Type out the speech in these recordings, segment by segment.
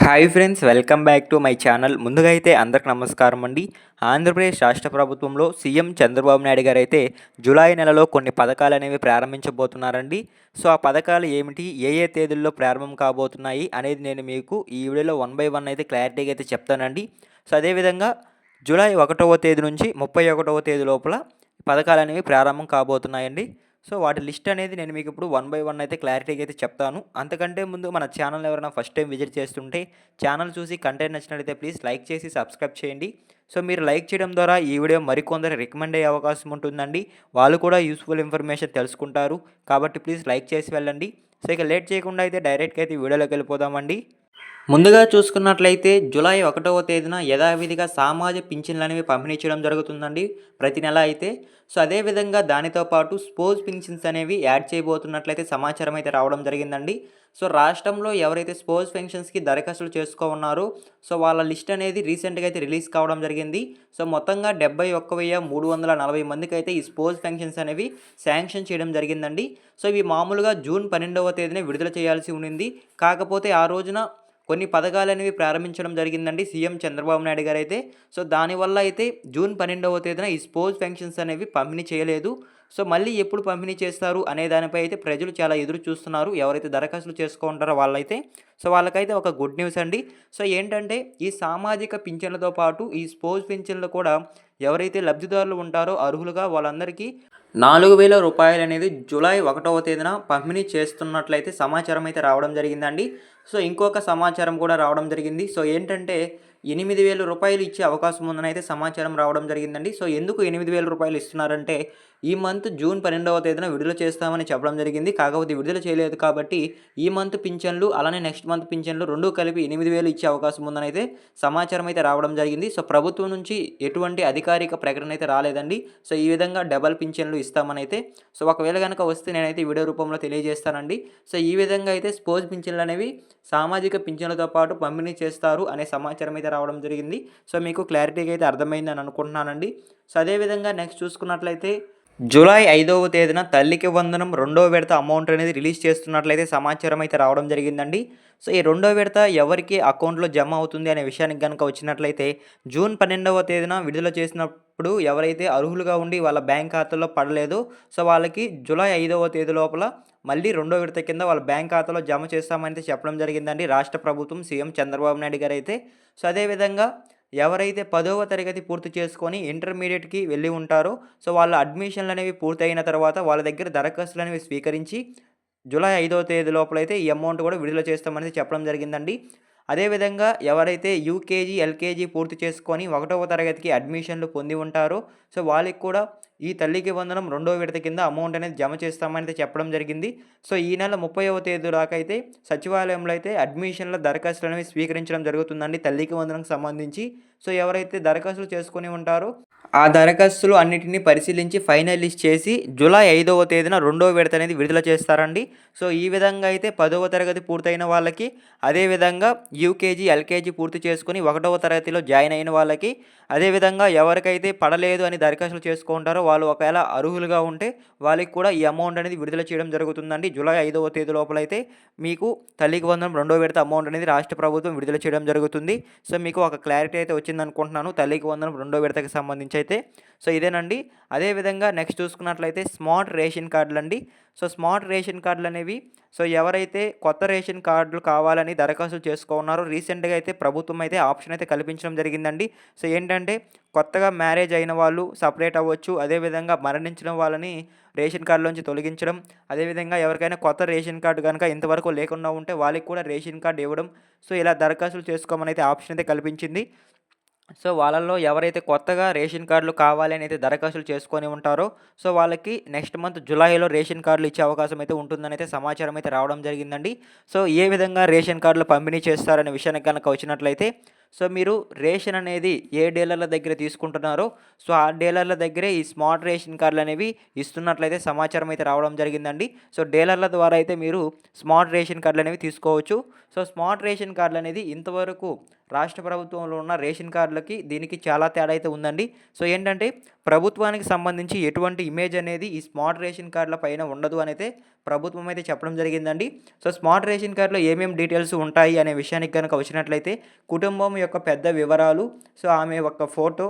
Hi friends, welcome back to my channel. ముందుగా అయితే అందరికి నమస్కారం అండి. ఆంధ్రప్రదేశ్ రాష్ట్ర ప్రభుత్వంలో సీఎం చంద్రబాబు నాయుడు గారు అయితే జూలై నెలలో కొన్ని పథకాలు అనేవి ప్రారంభించబోతున్నారండి. సో ఆ పథకాలు ఏమిటి, ఏ ఏ తేదీల్లో ప్రారంభం కాబోతున్నాయి అనేది నేను మీకు ఈ వీడియోలో వన్ బై వన్ అయితే క్లారిటీగా అయితే చెప్తానండి. సో అదేవిధంగా జూలై 1వ తేదీ నుంచి 31వ తేదీ లోపల పథకాలు అనేవి ప్రారంభం కాబోతున్నాయండి. సో వాటి లిస్ట్ అనేది నేను మీకు ఇప్పుడు వన్ బై వన్ అయితే క్లారిటీగా అయితే చెప్తాను. అంతకంటే ముందు మన ఛానల్ ఎవరైనా ఫస్ట్ టైం విజిట్ చేస్తుంటే ఛానల్ చూసి కంటెంట్ నచ్చినట్లయితే ప్లీజ్ లైక్ చేసి సబ్స్క్రైబ్ చేయండి. సో మీరు లైక్ చేయడం ద్వారా ఈ వీడియో మరికొందరు రికమెండ్ అయ్యే అవకాశం ఉంటుందండి. వాళ్ళు కూడా యూస్ఫుల్ ఇన్ఫర్మేషన్ తెలుసుకుంటారు. కాబట్టి ప్లీజ్ లైక్ చేసి వెళ్ళండి. సో ఇక లేట్ చేయకుండా అయితే డైరెక్ట్గా అయితే వీడియోలోకి వెళ్ళిపోదామండి. ముందుగా చూసుకున్నట్లయితే జూలై 1వ తేదీన యథావిధిగా సామాజిక పింఛన్లు అనేవి పంపిణీ చేయడం జరుగుతుందండి ప్రతి నెల అయితే. సో అదేవిధంగా దానితో పాటు స్పోర్ట్స్ పింఛన్స్ అనేవి యాడ్ చేయబోతున్నట్లయితే సమాచారం అయితే రావడం జరిగిందండి. సో రాష్ట్రంలో ఎవరైతే స్పోర్ట్స్ పెన్షన్స్కి దరఖాస్తులు చేసుకోన్నారో సో వాళ్ళ లిస్ట్ అనేది రీసెంట్గా అయితే రిలీజ్ కావడం జరిగింది. సో మొత్తంగా 71,340 మందికి అయితే ఈ స్పోర్ట్స్ పెన్షన్స్ అనేవి శాంక్షన్ చేయడం జరిగిందండి. సో ఇవి మామూలుగా జూన్ 12వ తేదీన విడుదల చేయాల్సి ఉండింది. కాకపోతే ఆ రోజున కొన్ని పథకాలు అనేవి ప్రారంభించడం జరిగిందండి సీఎం చంద్రబాబు నాయుడు గారు అయితే. సో దానివల్ల అయితే జూన్ 12వ తేదీన ఈ స్పోర్ట్స్ పెన్షన్స్ అనేవి పంపిణీ చేయలేదు. సో మళ్ళీ ఎప్పుడు పంపిణీ చేస్తారు అనే దానిపై అయితే ప్రజలు చాలా ఎదురు చూస్తున్నారు. ఎవరైతే దరఖాస్తులు చేసుకుంటారో వాళ్ళైతే. సో వాళ్ళకైతే ఒక గుడ్ న్యూస్ అండి. సో ఏంటంటే ఈ సామాజిక పింఛన్లతో పాటు ఈ స్పోర్ట్స్ పింఛన్లు కూడా ఎవరైతే లబ్ధిదారులు ఉంటారో అర్హులుగా వాళ్ళందరికీ 4,000 రూపాయలు అనేది జూలై 1వ తేదీన పంపిణీ చేస్తున్నట్లయితే సమాచారం అయితే రావడం జరిగిందండి. సో ఇంకొక సమాచారం కూడా రావడం జరిగింది. సో ఏంటంటే 8,000 రూపాయలు ఇచ్చే అవకాశం ఉందని అయితే సమాచారం రావడం జరిగిందండి. సో ఎందుకు 8,000 రూపాయలు ఇస్తున్నారంటే ఈ మంత్ జూన్ 12వ తేదీన విడుదల చేస్తామని చెప్పడం జరిగింది. కాకపోతే విడుదల చేయలేదు కాబట్టి ఈ మంత్ పింఛన్లు అలానే నెక్స్ట్ మంత్ పింఛన్లు రెండూ కలిపి 8,000 ఇచ్చే అవకాశం ఉందని అయితే సమాచారం అయితే రావడం జరిగింది. సో ప్రభుత్వం నుంచి ఎటువంటి అధికారిక ప్రకటన అయితే రాలేదండి. సో ఈ విధంగా డబల్ పింఛన్లు ఇస్తామని అయితే. సో ఒకవేళ కనుక వస్తే నేనైతే వీడియో రూపంలో తెలియజేస్తానండి. సో ఈ విధంగా అయితే స్పోర్ట్స్ పింఛన్లు అనేవి సామాజిక పింఛన్లతో పాటు పంపిణీ చేస్తారు అనే సమాచారం అయితే రావడం జరిగింది. సో మీకు క్లారిటీగా అయితే అర్థమైందని అనుకుంటున్నానండి. సో అదేవిధంగా నెక్స్ట్ చూసుకున్నట్లయితే జూలై 5వ తేదీన తల్లికి వందనం రెండో విడత అమౌంట్ అనేది రిలీజ్ చేస్తున్నట్లయితే సమాచారం అయితే రావడం జరిగిందండి. సో ఈ రెండో విడత ఎవరికి అకౌంట్లో జమ అవుతుంది అనే విషయానికి కనుక వచ్చినట్లయితే జూన్ 12వ తేదీన విడుదల చేసినప్పుడు ఎవరైతే అర్హులుగా ఉండి వాళ్ళ బ్యాంక్ ఖాతాలో పడలేదో సో వాళ్ళకి జూలై 5వ తేదీ లోపల మళ్ళీ రెండో విడత కింద వాళ్ళ బ్యాంక్ ఖాతాలో జమ చేస్తామని చెప్పడం జరిగిందండి రాష్ట్ర ప్రభుత్వం సీఎం చంద్రబాబు నాయుడు గారు అయితే. సో అదేవిధంగా ఎవరైతే 10వ తరగతి పూర్తి చేసుకొని ఇంటర్మీడియట్‌కి వెళ్ళి ఉంటారో సో వాళ్ళ అడ్మిషన్లు అనేవి పూర్తయిన తర్వాత వాళ్ళ దగ్గర దరఖాస్తులు అనేవి స్వీకరించి జూలై 5వ తేదీ లోపలైతే ఈ అమౌంట్ కూడా విడుదల చేస్తామని చెప్పడం జరిగిందండి. అదేవిధంగా ఎవరైతే యూకేజీ, ఎల్కేజీ పూర్తి చేసుకొని 1వ తరగతికి అడ్మిషన్లు పొంది ఉంటారో సో వాళ్ళకి కూడా ఈ తల్లికి వందనం రెండో విడత కింద అమౌంట్ అనేది జమ చేస్తామని చెప్పడం జరిగింది. సో ఈ నెల 30వ తేదీ దాకా అయితే సచివాలయంలో అయితే అడ్మిషన్ల దరఖాస్తులు అనేవి స్వీకరించడం జరుగుతుందండి తల్లికి వందనంకి సంబంధించి. సో ఎవరైతే దరఖాస్తులు చేసుకొని ఉంటారో ఆ దరఖాస్తులు అన్నిటిని పరిశీలించి ఫైనల్ లిస్ట్ చేసి జూలై 5వ తేదీన రెండో విడత అనేది విడుదల చేస్తారండి. సో ఈ విధంగా అయితే 10వ తరగతి పూర్తయిన వాళ్ళకి, అదేవిధంగా యూకేజీ, ఎల్కేజీ పూర్తి చేసుకుని 1వ తరగతిలో జాయిన్ అయిన వాళ్ళకి, అదేవిధంగా ఎవరికైతే పడలేదు అని దరఖాస్తులు చేసుకుంటారో వాళ్ళు ఒకవేళ అర్హులుగా ఉంటే వాళ్ళకి కూడా ఈ అమౌంట్ అనేది విడుదల చేయడం జరుగుతుందండి. జూలై 5వ తేదీ లోపలైతే మీకు తల్లికి వందనం రెండో విడత అమౌంట్ అనేది రాష్ట్ర ప్రభుత్వం విడుదల చేయడం జరుగుతుంది. సో మీకు ఒక క్లారిటీ అయితే వచ్చిందనుకుంటున్నాను తల్లికి వందనం రెండో విడతకి సంబంధించి అయితే. సో ఇదేనండి. అదేవిధంగా నెక్స్ట్ చూసుకున్నట్లయితే స్మార్ట్ రేషన్ కార్డులు అండి. సో స్మార్ట్ రేషన్ కార్డులు అనేవి సో ఎవరైతే కొత్త రేషన్ కార్డులు కావాలని దరఖాస్తులు చేసుకున్నారో రీసెంట్గా అయితే ప్రభుత్వం అయితే ఆప్షన్ అయితే కల్పించడం జరిగిందండి. సో ఏంటంటే కొత్తగా మ్యారేజ్ అయిన వాళ్ళు సపరేట్ అవ్వచ్చు, అదేవిధంగా మరణించిన వాళ్ళని రేషన్ కార్డులోంచి తొలగించడం, అదేవిధంగా ఎవరికైనా కొత్త రేషన్ కార్డు కనుక ఇంతవరకు లేకుండా ఉంటే వాళ్ళకి కూడా రేషన్ కార్డు ఇవ్వడం. సో ఇలా దరఖాస్తులు చేసుకోమని అయితే ఆప్షన్ అయితే కల్పించింది. సో వాళ్ళల్లో ఎవరైతే కొత్తగా రేషన్ కార్డులు కావాలి అని అయితే దరఖాస్తులు చేసుకొని ఉంటారో సో వాళ్ళకి నెక్స్ట్ మంత్ జూలైలో రేషన్ కార్డులు ఇచ్చే అవకాశం అయితే ఉంటుందని అయితే సమాచారం అయితే రావడం జరిగిందండి. సో ఏ విధంగా రేషన్ కార్డులు పంపిణీ చేస్తారనే విషయానికి కనుక వచ్చినట్లయితే సో మీరు రేషన్ అనేది ఏ డీలర్ల దగ్గర తీసుకుంటున్నారో సో ఆ డీలర్ల దగ్గరే ఈ స్మార్ట్ రేషన్ కార్డులు అనేవి ఇస్తున్నట్లయితే సమాచారం అయితే రావడం జరిగిందండి. సో డీలర్ల ద్వారా అయితే మీరు స్మార్ట్ రేషన్ కార్డులు అనేవి తీసుకోవచ్చు. సో స్మార్ట్ రేషన్ కార్డులు అనేది ఇంతవరకు రాష్ట్ర ప్రభుత్వంలో ఉన్న రేషన్ కార్డులకి దీనికి చాలా తేడా అయితే ఉందండి. సో ఏంటంటే ప్రభుత్వానికి సంబంధించి ఎటువంటి ఇమేజ్ అనేది ఈ స్మార్ట్ రేషన్ కార్డుల పైన ఉండదు అని అయితే ప్రభుత్వం అయితే చెప్పడం జరిగిందండి. సో స్మార్ట్ రేషన్ కార్డ్‌లో ఏమేం డీటెయిల్స్ ఉంటాయి అనే విషయానికి గనుక వచ్చినట్లయితే కుటుంబం యొక్క పెద్ద వివరాలు, సో ఆమె యొక్క ఫోటో,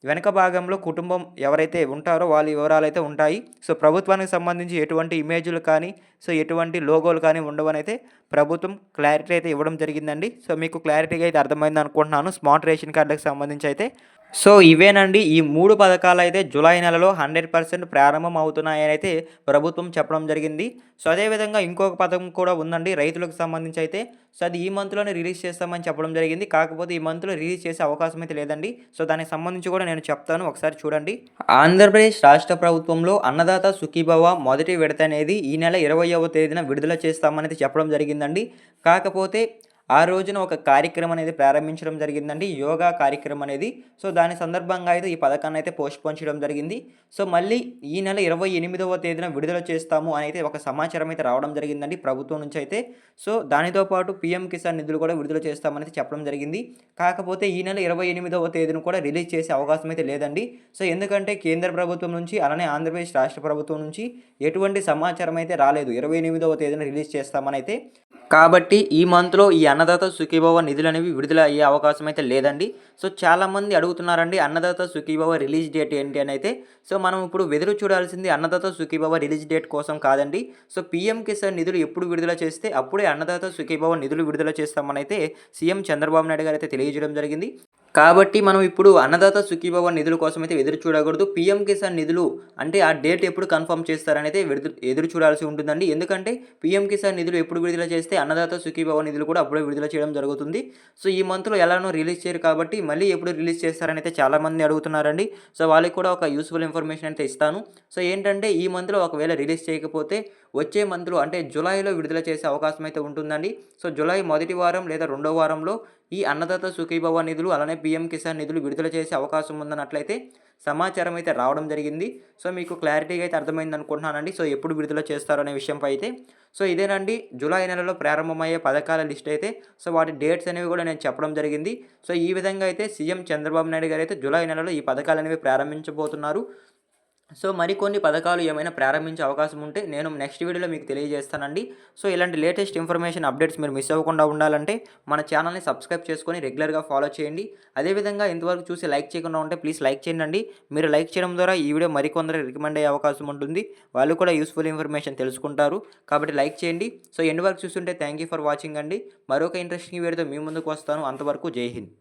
వెనక భాగంలో కుటుంబం ఎవరైతే ఉంటారో వాళ్ళ వివరాలైతే ఉంటాయి. సో ప్రభుత్వానికి సంబంధించి ఎటువంటి ఇమేజ్‌లు కానీ, సో ఎటువంటి లోగోలు కానీ ఉండవనైతే ప్రభుత్వం క్లారిటీ అయితే ఇవ్వడం జరిగిందండి. సో మీకు క్లారిటీగా అయితే అర్థమైందనుకుంటున్నాను స్మార్ట్ రేషన్ కార్డులకు సంబంధించి అయితే. సో ఇవేనండి ఈ 3 పథకాలైతే జూలై నెలలో 100% ప్రారంభం అవుతున్నాయనైతే ప్రభుత్వం చెప్పడం జరిగింది. సో అదేవిధంగా ఇంకొక పథకం కూడా ఉందండి రైతులకు సంబంధించి అయితే. సో అది ఈ మంత్‌లోనే రిలీజ్ చేస్తామని చెప్పడం జరిగింది. కాకపోతే ఈ మంత్‌లో రిలీజ్ చేసే అవకాశం అయితే లేదండి. సో దానికి సంబంధించి కూడా నేను చెప్తాను, ఒకసారి చూడండి. ఆంధ్రప్రదేశ్ రాష్ట్ర ప్రభుత్వంలో అన్నదాత సుఖీభవ మొదటి విడత అనేది ఈ నెల 20వ తేదీన విడుదల చేస్తామనేది చెప్పడం జరిగిందండి. కాకపోతే ఆ రోజున ఒక కార్యక్రమం అనేది ప్రారంభించడం జరిగిందండి, యోగా కార్యక్రమం అనేది. సో దాని సందర్భంగా అయితే ఈ పథకాన్ని అయితే పోస్ట్‌పోన్ చేయడం జరిగింది. సో మళ్ళీ ఈ నెల 28వ తేదీన విడుదల చేస్తాము అని అయితే ఒక సమాచారం అయితే రావడం జరిగిందండి ప్రభుత్వం నుంచి అయితే. సో దానితో పాటు పీఎం కిసాన్ నిధులు కూడా విడుదల చేస్తామని చెప్పడం జరిగింది. కాకపోతే ఈ నెల 28వ తేదీన కూడా రిలీజ్ చేసే అవకాశం అయితే లేదండి. సో ఎందుకంటే కేంద్ర ప్రభుత్వం నుంచి అలానే ఆంధ్రప్రదేశ్ రాష్ట్ర ప్రభుత్వం నుంచి ఎటువంటి సమాచారం అయితే రాలేదు 28వ తేదీన రిలీజ్ చేస్తామని అయితే. కాబట్టి ఈ మంత్‌లో ఈ అన్నదాత సుఖీభవ నిధులనేవి విడుదల అయ్యే అవకాశం అయితే లేదండి. సో చాలామంది అడుగుతున్నారండి అన్నదాత సుఖీభవ రిలీజ్ డేట్ ఏంటి అని అయితే. సో మనం ఇప్పుడు ఎదురు చూడాల్సింది అన్నదాత సుఖీభవ రిలీజ్ డేట్ కోసం కాదండి. సో పీఎం కిసాన్ నిధులు ఎప్పుడు విడుదల చేస్తే అప్పుడే అన్నదాత సుఖీభవ నిధులు విడుదల చేస్తామనైతే సీఎం చంద్రబాబు నాయుడు గారు అయితే తెలియజేయడం జరిగింది. కాబట్టి మనం ఇప్పుడు అన్నదాత సుఖీభవ నిధుల కోసం అయితే ఎదురు చూడకూడదు. పీఎం కిసాన్ నిధులు అంటే ఆ డేట్ ఎప్పుడు కన్ఫర్మ్ చేస్తారనైతే ఎదురు చూడాల్సి ఉంటుందండి. ఎందుకంటే పీఎం కిసాన్ నిధులు ఎప్పుడు విడుదల చేస్తే అన్నదాత సుఖీభవ నిధులు కూడా అప్పుడే విడుదల చేయడం జరుగుతుంది. సో ఈ మంత్‌లో ఎలానో రిలీజ్ చేయరు కాబట్టి మళ్ళీ ఎప్పుడు రిలీజ్ చేస్తారని అయితే చాలామంది అడుగుతున్నారండి. సో వాళ్ళకి కూడా ఒక యూస్‌ఫుల్ ఇన్ఫర్మేషన్ అయితే ఇస్తాను. సో ఏంటంటే ఈ మంత్‌లో ఒకవేళ రిలీజ్ చేయకపోతే వచ్చే మంత్‌లో అంటే జులైలో విడుదల చేసే అవకాశం అయితే ఉంటుందండి. సో జులై మొదటి వారం లేదా రెండో వారంలో ఈ అన్నదాత సుఖీభవ నిధులు అలానే పీఎం కిసాన్ నిధులు విడుదల చేసే అవకాశం ఉందన్నట్లయితే సమాచారం అయితే రావడం జరిగింది. సో మీకు క్లారిటీగా అయితే అర్థమైంది అనుకుంటున్నానండి. సో ఎప్పుడు విడుదల చేస్తారు అనే విషయంపై అయితే. సో ఇదేనండి జూలై నెలలో ప్రారంభమయ్యే పథకాల లిస్ట్ అయితే. సో వాటి డేట్స్ అనేవి కూడా నేను చెప్పడం జరిగింది. సో ఈ విధంగా అయితే సీఎం చంద్రబాబు నాయుడు గారు అయితే జూలై నెలలో ఈ పథకాలు అనేవి ప్రారంభించబోతున్నారు. సో మరికొన్ని పథకాలు ఏమైనా ప్రారంభించే అవకాశం ఉంటే నేను నెక్స్ట్ వీడియోలో మీకు తెలియజేస్తానండి. సో ఇలాంటి లేటెస్ట్ ఇన్ఫర్మేషన్ అప్డేట్స్ మీరు మిస్ అవ్వకుండా ఉండాలంటే మన ఛానల్ని సబ్స్క్రైబ్ చేసుకొని రెగ్యులర్గా ఫాలో చేయండి. అదేవిధంగా ఇంతవరకు చూసి లైక్ చేయకుండా ఉంటే ప్లీజ్ లైక్ చేయండి. మీరు లైక్ చేయడం ద్వారా ఈ వీడియో మరికొందరికి రికమెండ్ అయ్యే అవకాశం ఉంటుంది. వాళ్ళు కూడా యూస్ఫుల్ ఇన్ఫర్మేషన్ తెలుసుకుంటారు. కాబట్టి లైక్ చేయండి. సో ఎండ్ వరకు చూస్తుంటే థ్యాంక్ యూ ఫర్ వాచింగ్ అండి. మరొక ఇంట్రెస్టింగ్ వీడియోతో మీ ముందుకు వస్తాను. అంతవరకు జై హింద్.